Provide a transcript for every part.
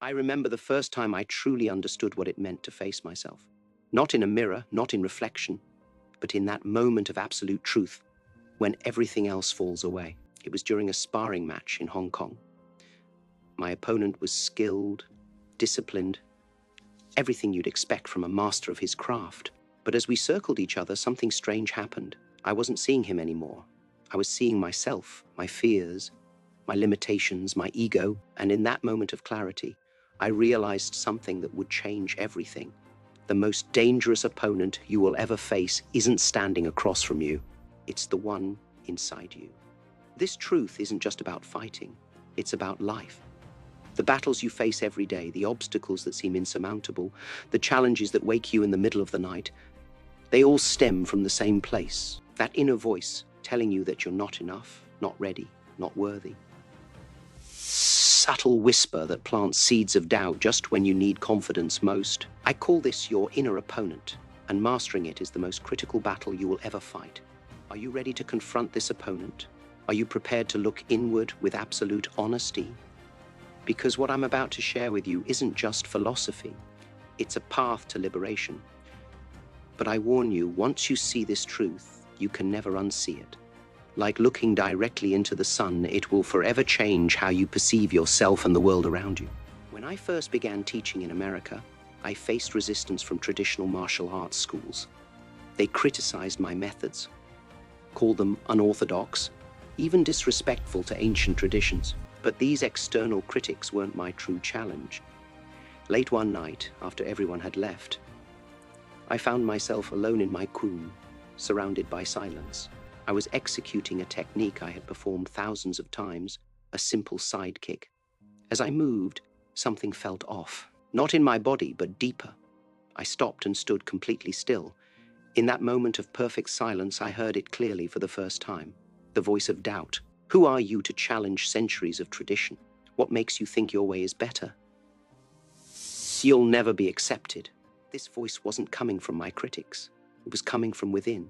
I remember the first time I truly understood what it meant to face myself. Not in a mirror, not in reflection, but in that moment of absolute truth when everything else falls away. It was during a sparring match in Hong Kong. My opponent was skilled, disciplined, everything you'd expect from a master of his craft. But as we circled each other, something strange happened. I wasn't seeing him anymore. I was seeing myself, my fears, my limitations, my ego, and in that moment of clarity, I realized something that would change everything. The most dangerous opponent you will ever face isn't standing across from you. It's the one inside you. This truth isn't just about fighting. It's about life. The battles you face every day, the obstacles that seem insurmountable, the challenges that wake you in the middle of the night, they all stem from the same place. That inner voice telling you that you're not enough, not ready, not worthy. Subtle whisper that plants seeds of doubt just when you need confidence most. I call this your inner opponent, and mastering it is the most critical battle you will ever fight. Are you ready to confront this opponent? Are you prepared to look inward with absolute honesty? Because what I'm about to share with you isn't just philosophy. It's a path to liberation. But I warn you, once you see this truth, you can never unsee it. Like looking directly into the sun, it will forever change how you perceive yourself and the world around you. When I first began teaching in America, I faced resistance from traditional martial arts schools. They criticized my methods, called them unorthodox, even disrespectful to ancient traditions. But these external critics weren't my true challenge. Late one night, after everyone had left, I found myself alone in my room, surrounded by silence. I was executing a technique I had performed thousands of times, a simple side kick. As I moved, something felt off. Not in my body, but deeper. I stopped and stood completely still. In that moment of perfect silence, I heard it clearly for the first time. The voice of doubt. Who are you to challenge centuries of tradition? What makes you think your way is better? You'll never be accepted. This voice wasn't coming from my critics. It was coming from within.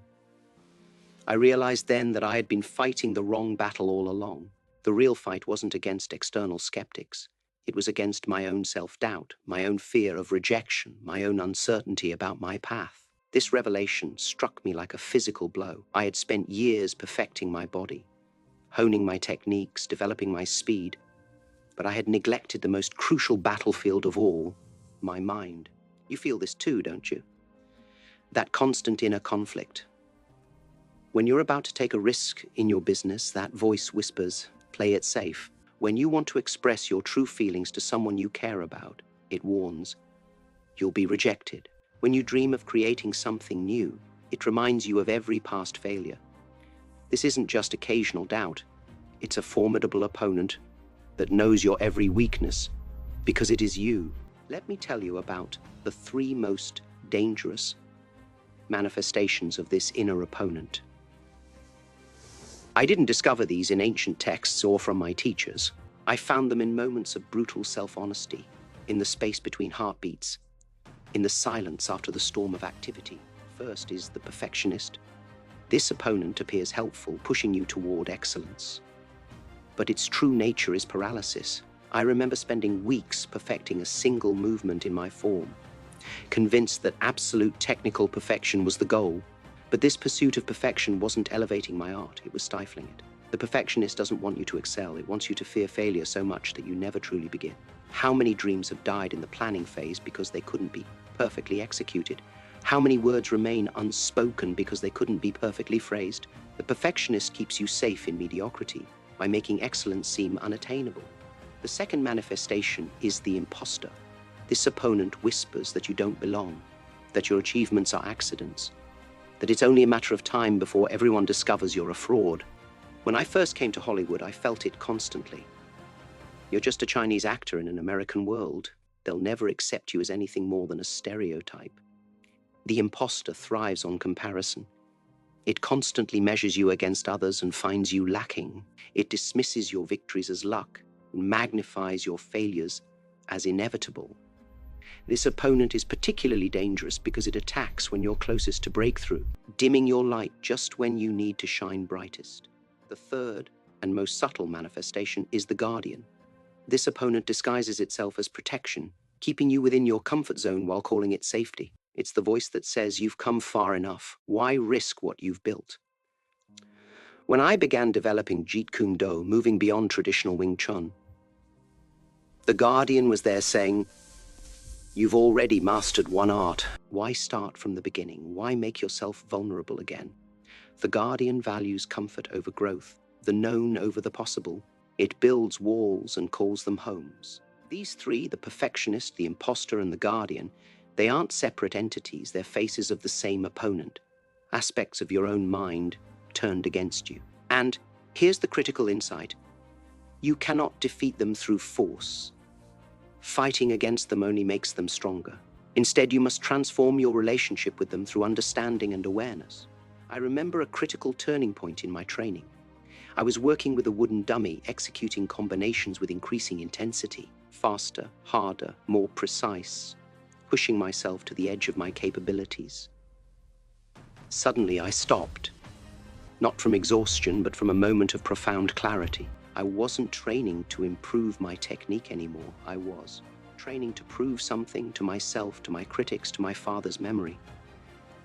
I realized then that I had been fighting the wrong battle all along. The real fight wasn't against external skeptics. It was against my own self-doubt, my own fear of rejection, my own uncertainty about my path. This revelation struck me like a physical blow. I had spent years perfecting my body, honing my techniques, developing my speed, but I had neglected the most crucial battlefield of all, my mind. You feel this too, don't you? That constant inner conflict. When you're about to take a risk in your business, that voice whispers, play it safe. When you want to express your true feelings to someone you care about, it warns, you'll be rejected. When you dream of creating something new, it reminds you of every past failure. This isn't just occasional doubt. It's a formidable opponent that knows your every weakness, because it is you. Let me tell you about the 3 most dangerous manifestations of this inner opponent. I didn't discover these in ancient texts or from my teachers. I found them in moments of brutal self-honesty, in the space between heartbeats, in the silence after the storm of activity. First is the perfectionist. This opponent appears helpful, pushing you toward excellence. But its true nature is paralysis. I remember spending weeks perfecting a single movement in my form, convinced that absolute technical perfection was the goal. But this pursuit of perfection wasn't elevating my art, it was stifling it. The perfectionist doesn't want you to excel, it wants you to fear failure so much that you never truly begin. How many dreams have died in the planning phase because they couldn't be perfectly executed? How many words remain unspoken because they couldn't be perfectly phrased? The perfectionist keeps you safe in mediocrity by making excellence seem unattainable. The second manifestation is the impostor. This opponent whispers that you don't belong, that your achievements are accidents, that it's only a matter of time before everyone discovers you're a fraud. When I first came to Hollywood, I felt it constantly. You're just a Chinese actor in an American world. They'll never accept you as anything more than a stereotype. The imposter thrives on comparison. It constantly measures you against others and finds you lacking. It dismisses your victories as luck and magnifies your failures as inevitable. This opponent is particularly dangerous because it attacks when you're closest to breakthrough, dimming your light just when you need to shine brightest. The third and most subtle manifestation is the guardian. This opponent disguises itself as protection, keeping you within your comfort zone while calling it safety. It's the voice that says you've come far enough. Why risk what you've built? When I began developing Jeet Kune Do, moving beyond traditional Wing Chun, the Guardian was there saying, "You've already mastered one art. Why start from the beginning? Why make yourself vulnerable again?" The Guardian values comfort over growth, the known over the possible. It builds walls and calls them homes. These three, the perfectionist, the impostor, and the Guardian, they aren't separate entities. They're faces of the same opponent, aspects of your own mind turned against you. And here's the critical insight. You cannot defeat them through force. Fighting against them only makes them stronger. Instead, you must transform your relationship with them through understanding and awareness. I remember a critical turning point in my training. I was working with a wooden dummy, executing combinations with increasing intensity, faster, harder, more precise, pushing myself to the edge of my capabilities. Suddenly, I stopped. Not from exhaustion, but from a moment of profound clarity. I wasn't training to improve my technique anymore. I was training to prove something to myself, to my critics, to my father's memory.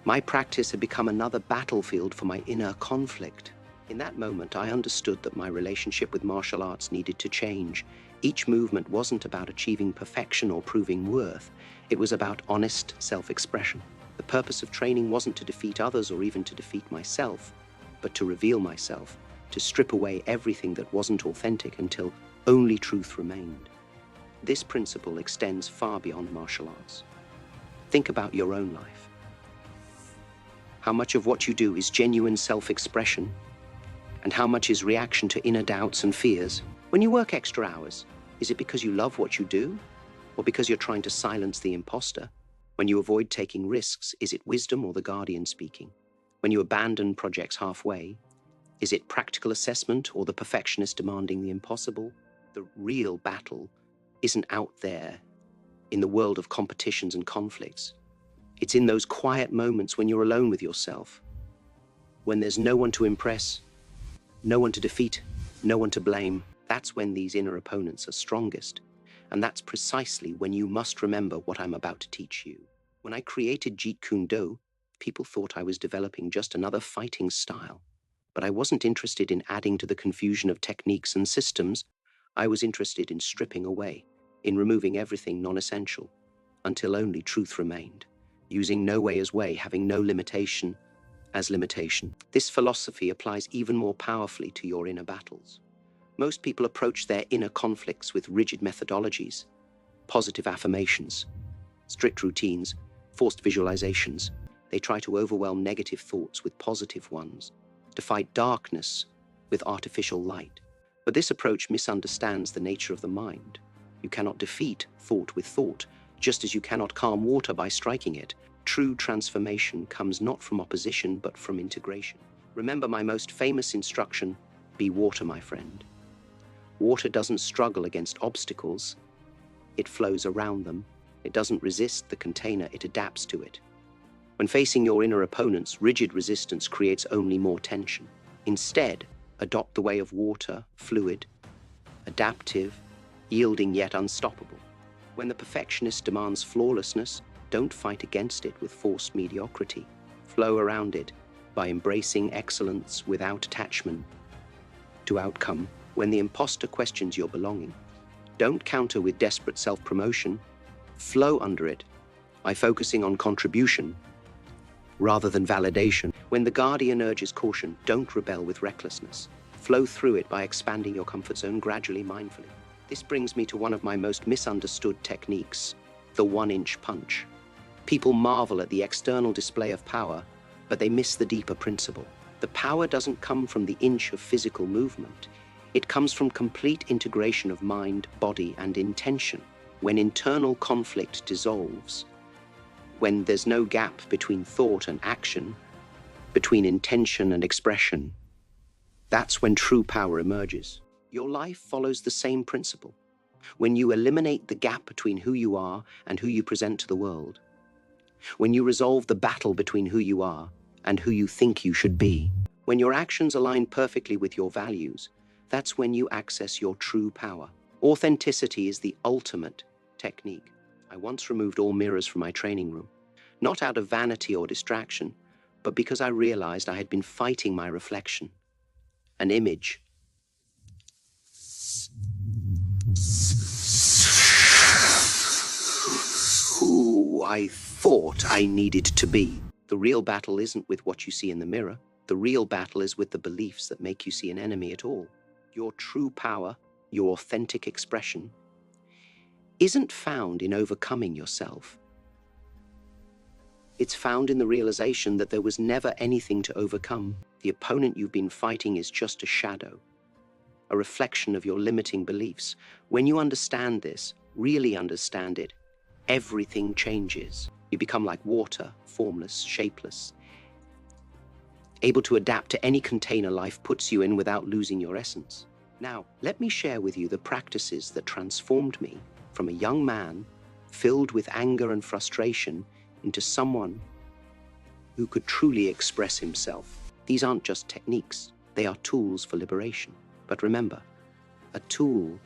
My practice had become another battlefield for my inner conflict. In that moment, I understood that my relationship with martial arts needed to change. Each movement wasn't about achieving perfection or proving worth. It was about honest self-expression. The purpose of training wasn't to defeat others or even to defeat myself, but to reveal myself, to strip away everything that wasn't authentic until only truth remained. This principle extends far beyond martial arts. Think about your own life. How much of what you do is genuine self-expression, and how much is reaction to inner doubts and fears? When you work extra hours, is it because you love what you do, or because you're trying to silence the imposter? When you avoid taking risks, is it wisdom or the Guardian speaking? When you abandon projects halfway, is it practical assessment or the perfectionist demanding the impossible? The real battle isn't out there in the world of competitions and conflicts. It's in those quiet moments when you're alone with yourself, when there's no one to impress, no one to defeat, no one to blame. That's when these inner opponents are strongest. And that's precisely when you must remember what I'm about to teach you. When I created Jeet Kune Do, people thought I was developing just another fighting style. But I wasn't interested in adding to the confusion of techniques and systems. I was interested in stripping away, in removing everything non-essential, until only truth remained, using no way as way, having no limitation as limitation. This philosophy applies even more powerfully to your inner battles. Most people approach their inner conflicts with rigid methodologies, positive affirmations, strict routines, forced visualizations. They try to overwhelm negative thoughts with positive ones, to fight darkness with artificial light. But this approach misunderstands the nature of the mind. You cannot defeat thought with thought, just as you cannot calm water by striking it. True transformation comes not from opposition, but from integration. Remember my most famous instruction, be water, my friend. Water doesn't struggle against obstacles. It flows around them. It doesn't resist the container, it adapts to it. When facing your inner opponents, rigid resistance creates only more tension. Instead, adopt the way of water, fluid, adaptive, yielding yet unstoppable. When the perfectionist demands flawlessness, don't fight against it with forced mediocrity. Flow around it by embracing excellence without attachment to outcome. When the imposter questions your belonging, don't counter with desperate self-promotion. Flow under it by focusing on contribution rather than validation. When the Guardian urges caution, don't rebel with recklessness. Flow through it by expanding your comfort zone gradually, mindfully. This brings me to one of my most misunderstood techniques, the 1-inch punch. People marvel at the external display of power, but they miss the deeper principle. The power doesn't come from the inch of physical movement. It comes from complete integration of mind, body, and intention. When internal conflict dissolves, when there's no gap between thought and action, between intention and expression, that's when true power emerges. Your life follows the same principle. When you eliminate the gap between who you are and who you present to the world, when you resolve the battle between who you are and who you think you should be, when your actions align perfectly with your values, that's when you access your true power. Authenticity is the ultimate technique. I once removed all mirrors from my training room, not out of vanity or distraction, but because I realized I had been fighting my reflection, an image. Who I thought I needed to be. The real battle isn't with what you see in the mirror. The real battle is with the beliefs that make you see an enemy at all. Your true power, your authentic expression, isn't found in overcoming yourself. It's found in the realization that there was never anything to overcome. The opponent you've been fighting is just a shadow, a reflection of your limiting beliefs. When you understand this, really understand it, everything changes. You become like water, formless, shapeless, able to adapt to any container life puts you in without losing your essence. Now, let me share with you the practices that transformed me from a young man filled with anger and frustration into someone who could truly express himself. These aren't just techniques, they are tools for liberation. But remember, a tool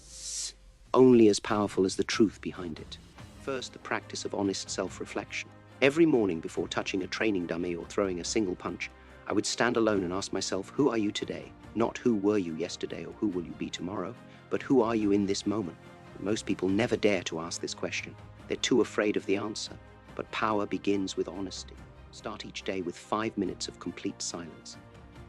is only as powerful as the truth behind it. First, the practice of honest self-reflection. Every morning before touching a training dummy or throwing a single punch, I would stand alone and ask myself, who are you today? Not who were you yesterday or who will you be tomorrow, but who are you in this moment? Most people never dare to ask this question. They're too afraid of the answer. But power begins with honesty. Start each day with 5 minutes of complete silence.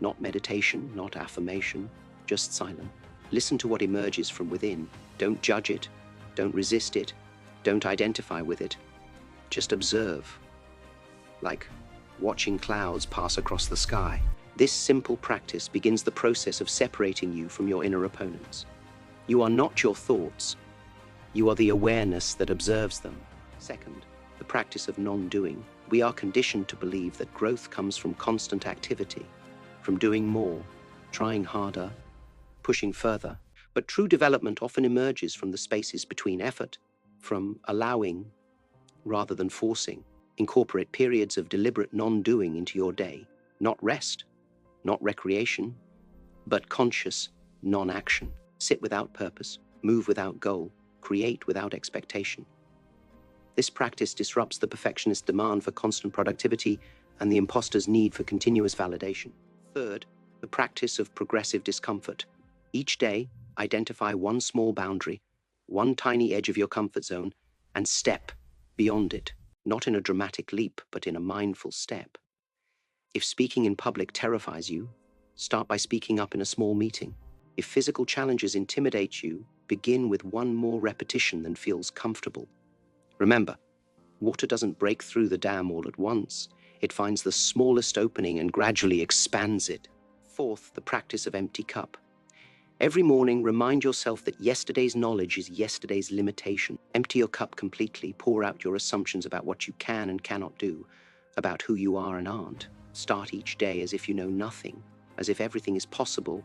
Not meditation, not affirmation, just silence. Listen to what emerges from within. Don't judge it. Don't resist it. Don't identify with it. Just observe, like watching clouds pass across the sky. This simple practice begins the process of separating you from your inner opponents. You are not your thoughts. You are the awareness that observes them. Second, the practice of non-doing. We are conditioned to believe that growth comes from constant activity, from doing more, trying harder, pushing further. But true development often emerges from the spaces between effort, from allowing rather than forcing. Incorporate periods of deliberate non-doing into your day. Not rest, not recreation, but conscious non-action. Sit without purpose, move without goal, create without expectation. This practice disrupts the perfectionist demand for constant productivity and the imposter's need for continuous validation. Third, the practice of progressive discomfort. Each day, identify one small boundary, one tiny edge of your comfort zone, and step beyond it, not in a dramatic leap, but in a mindful step. If speaking in public terrifies you, start by speaking up in a small meeting. If physical challenges intimidate you, begin with one more repetition than feels comfortable. Remember, water doesn't break through the dam all at once. It finds the smallest opening and gradually expands it. Fourth, the practice of empty cup. Every morning, remind yourself that yesterday's knowledge is yesterday's limitation. Empty your cup completely. Pour out your assumptions about what you can and cannot do, about who you are and aren't. Start each day as if you know nothing, as if everything is possible,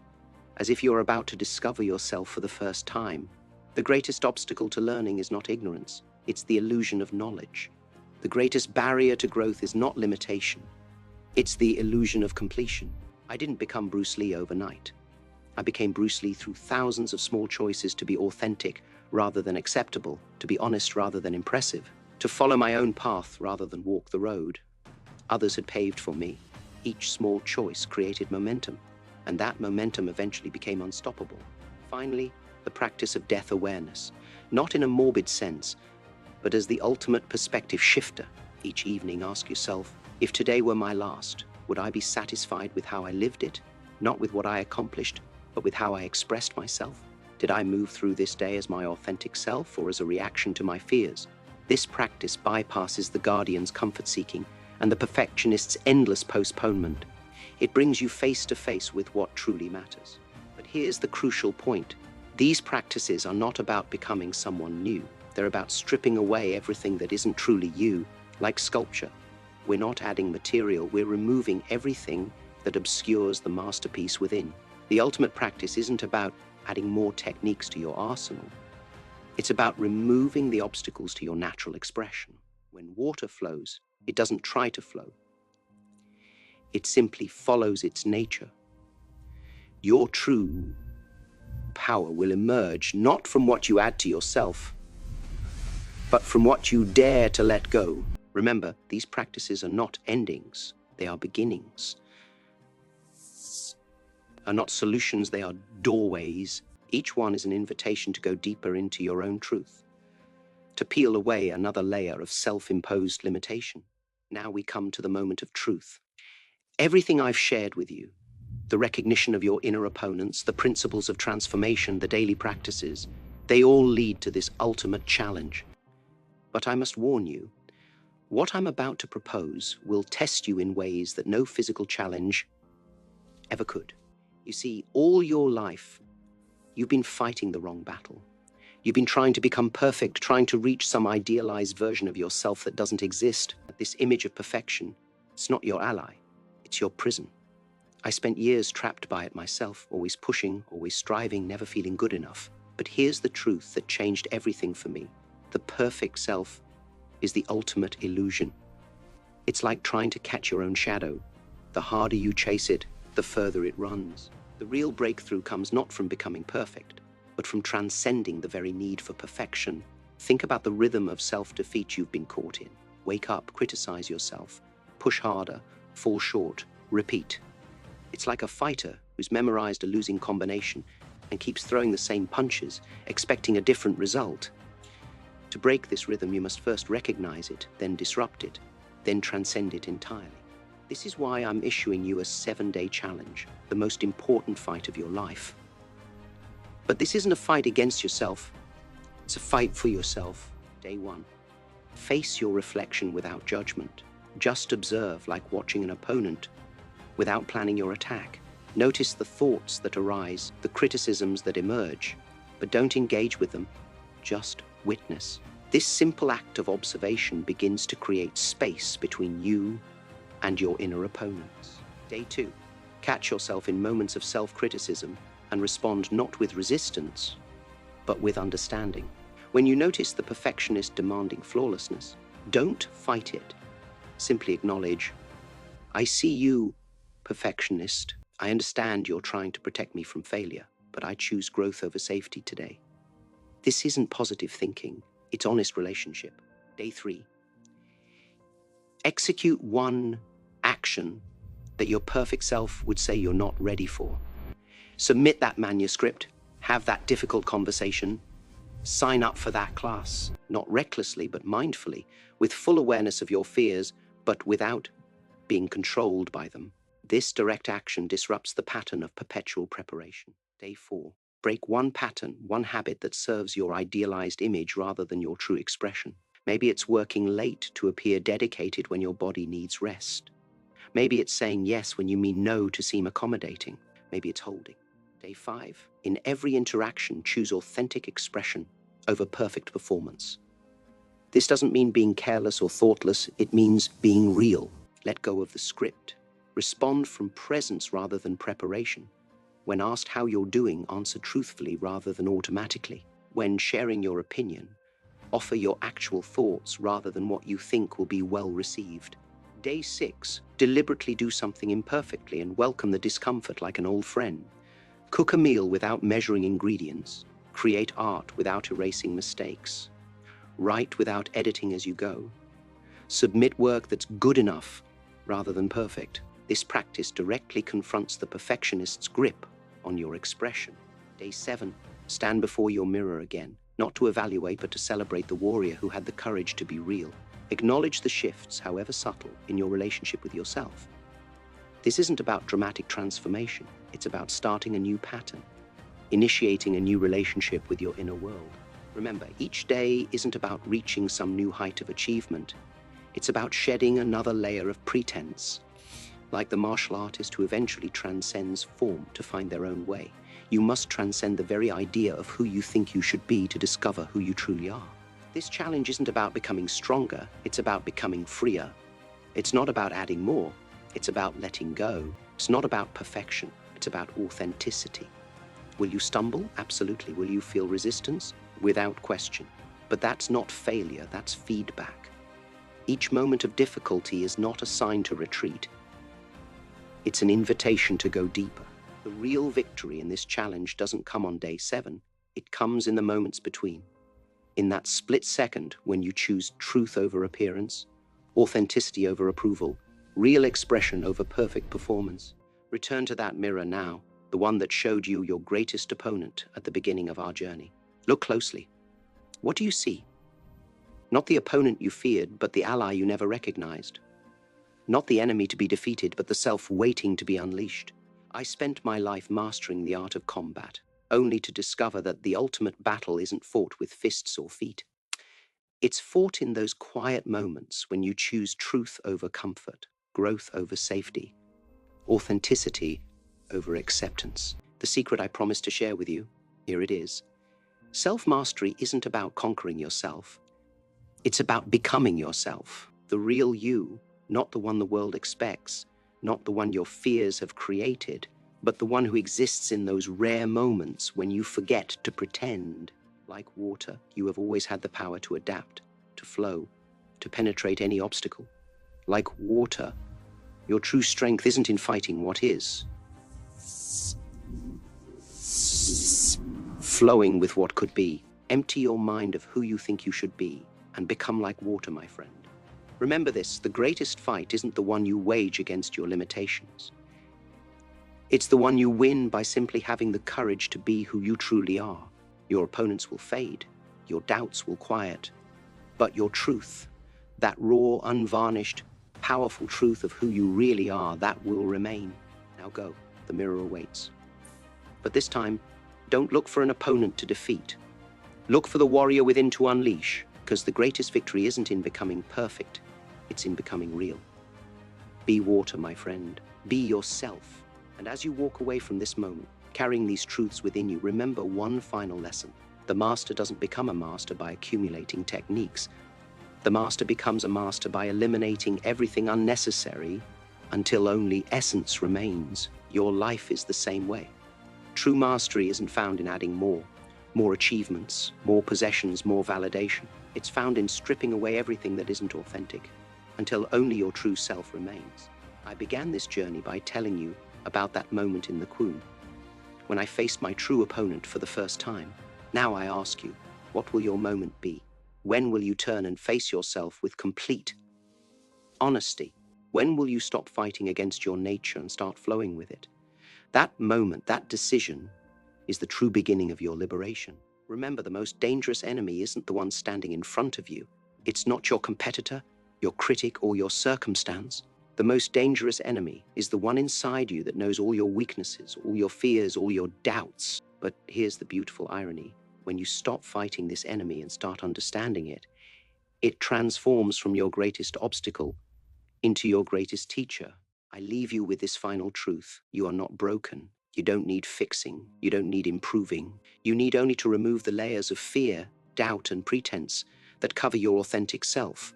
as if you're about to discover yourself for the first time. The greatest obstacle to learning is not ignorance. It's the illusion of knowledge. The greatest barrier to growth is not limitation. It's the illusion of completion. I didn't become Bruce Lee overnight. I became Bruce Lee through thousands of small choices to be authentic rather than acceptable, to be honest rather than impressive, to follow my own path rather than walk the road others had paved for me. Each small choice created momentum, and that momentum eventually became unstoppable. Finally, the practice of death awareness, not in a morbid sense, but as the ultimate perspective shifter. Each evening, ask yourself, if today were my last, would I be satisfied with how I lived it? Not with what I accomplished, but with how I expressed myself? Did I move through this day as my authentic self or as a reaction to my fears? This practice bypasses the guardian's comfort-seeking and the perfectionist's endless postponement. It brings you face to face with what truly matters. But here's the crucial point. These practices are not about becoming someone new. They're about stripping away everything that isn't truly you, like sculpture. We're not adding material, we're removing everything that obscures the masterpiece within. The ultimate practice isn't about adding more techniques to your arsenal. It's about removing the obstacles to your natural expression. When water flows, it doesn't try to flow. It simply follows its nature. Your true power will emerge not from what you add to yourself, but from what you dare to let go. Remember, these practices are not endings, they are beginnings. Are not solutions, they are doorways. Each one is an invitation to go deeper into your own truth, to peel away another layer of self-imposed limitation. Now we come to the moment of truth. Everything I've shared with you, the recognition of your inner opponents, the principles of transformation, the daily practices, they all lead to this ultimate challenge. But I must warn you, what I'm about to propose will test you in ways that no physical challenge ever could. You see, all your life, you've been fighting the wrong battle. You've been trying to become perfect, trying to reach some idealized version of yourself that doesn't exist. This image of perfection, it's not your ally, it's your prison. I spent years trapped by it myself, always pushing, always striving, never feeling good enough. But here's the truth that changed everything for me. The perfect self is the ultimate illusion. It's like trying to catch your own shadow. The harder you chase it, the further it runs. The real breakthrough comes not from becoming perfect, but from transcending the very need for perfection. Think about the rhythm of self-defeat you've been caught in. Wake up, criticize yourself, push harder, fall short, repeat. It's like a fighter who's memorized a losing combination and keeps throwing the same punches, expecting a different result. To break this rhythm, you must first recognize it, then disrupt it, then transcend it entirely. This is why I'm issuing you a 7-day challenge, the most important fight of your life. But this isn't a fight against yourself, it's a fight for yourself. Day 1. Face your reflection without judgment. Just observe, like watching an opponent, without planning your attack. Notice the thoughts that arise, the criticisms that emerge, but don't engage with them, just witness. This simple act of observation begins to create space between you and your inner opponents. Day 2. Catch yourself in moments of self-criticism and respond not with resistance, but with understanding. When you notice the perfectionist demanding flawlessness, don't fight it. Simply acknowledge, I see you, perfectionist. I understand you're trying to protect me from failure, but I choose growth over safety today. This isn't positive thinking, it's honest relationship. Day 3. Execute one action that your perfect self would say you're not ready for. Submit that manuscript, have that difficult conversation, sign up for that class, not recklessly but mindfully, with full awareness of your fears, but without being controlled by them. This direct action disrupts the pattern of perpetual preparation. Day 4. Break one pattern, one habit that serves your idealized image rather than your true expression. Maybe it's working late to appear dedicated when your body needs rest. Maybe it's saying yes when you mean no to seem accommodating. Maybe it's holding. Day 5. In every interaction, choose authentic expression over perfect performance. This doesn't mean being careless or thoughtless, it means being real. Let go of the script. Respond from presence rather than preparation. When asked how you're doing, answer truthfully rather than automatically. When sharing your opinion, offer your actual thoughts rather than what you think will be well received. Day 6. Deliberately do something imperfectly and welcome the discomfort like an old friend. Cook a meal without measuring ingredients. Create art without erasing mistakes. Write without editing as you go. Submit work that's good enough rather than perfect. This practice directly confronts the perfectionist's grip on your expression. Day 7. Stand before your mirror again, not to evaluate but to celebrate the warrior who had the courage to be real. Acknowledge the shifts, however subtle, in your relationship with yourself. This isn't about dramatic transformation, it's about starting a new pattern, initiating a new relationship with your inner world. Remember, each day isn't about reaching some new height of achievement, it's about shedding another layer of pretense. Like the martial artist who eventually transcends form to find their own way, you must transcend the very idea of who you think you should be to discover who you truly are. This challenge isn't about becoming stronger, it's about becoming freer. It's not about adding more, it's about letting go. It's not about perfection, it's about authenticity. Will you stumble? Absolutely. Will you feel resistance? Without question. But that's not failure, that's feedback. Each moment of difficulty is not a sign to retreat. It's an invitation to go deeper. The real victory in this challenge doesn't come on day 7. It comes in the moments between. In that split second when you choose truth over appearance, authenticity over approval, real expression over perfect performance. Return to that mirror now, the one that showed you your greatest opponent at the beginning of our journey. Look closely. What do you see? Not the opponent you feared, but the ally you never recognized. Not the enemy to be defeated, but the self waiting to be unleashed. I spent my life mastering the art of combat, only to discover that the ultimate battle isn't fought with fists or feet. It's fought in those quiet moments when you choose truth over comfort, growth over safety, authenticity over acceptance. The secret I promised to share with you, here it is. Self-mastery isn't about conquering yourself. It's about becoming yourself, the real you, not the one the world expects, not the one your fears have created, but the one who exists in those rare moments when you forget to pretend. Like water, you have always had the power to adapt, to flow, to penetrate any obstacle. Like water, your true strength isn't in fighting what is, flowing with what could be. Empty your mind of who you think you should be and become like water, my friend. Remember this, the greatest fight isn't the one you wage against your limitations. It's the one you win by simply having the courage to be who you truly are. Your opponents will fade, your doubts will quiet, but your truth, that raw, unvarnished, powerful truth of who you really are, that will remain. Now go, the mirror awaits. But this time, don't look for an opponent to defeat. Look for the warrior within to unleash, because the greatest victory isn't in becoming perfect, it's in becoming real. Be water, my friend. Be yourself. And as you walk away from this moment, carrying these truths within you, remember one final lesson. The master doesn't become a master by accumulating techniques. The master becomes a master by eliminating everything unnecessary until only essence remains. Your life is the same way. True mastery isn't found in adding more achievements, more possessions, more validation. It's found in stripping away everything that isn't authentic until only your true self remains. I began this journey by telling you about that moment in the Queen, when I faced my true opponent for the first time. Now I ask you, what will your moment be? When will you turn and face yourself with complete honesty? When will you stop fighting against your nature and start flowing with it? That moment, that decision, is the true beginning of your liberation. Remember, the most dangerous enemy isn't the one standing in front of you. It's not your competitor, your critic, or your circumstance. The most dangerous enemy is the one inside you that knows all your weaknesses, all your fears, all your doubts. But here's the beautiful irony. When you stop fighting this enemy and start understanding it, it transforms from your greatest obstacle into your greatest teacher. I leave you with this final truth. You are not broken. You don't need fixing. You don't need improving. You need only to remove the layers of fear, doubt, and pretense that cover your authentic self.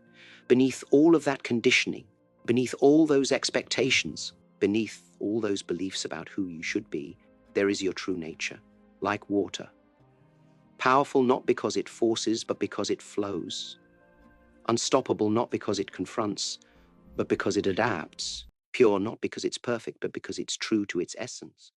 Beneath all of that conditioning, beneath all those expectations, beneath all those beliefs about who you should be, there is your true nature, like water. Powerful not because it forces, but because it flows. Unstoppable not because it confronts, but because it adapts. Pure not because it's perfect, but because it's true to its essence.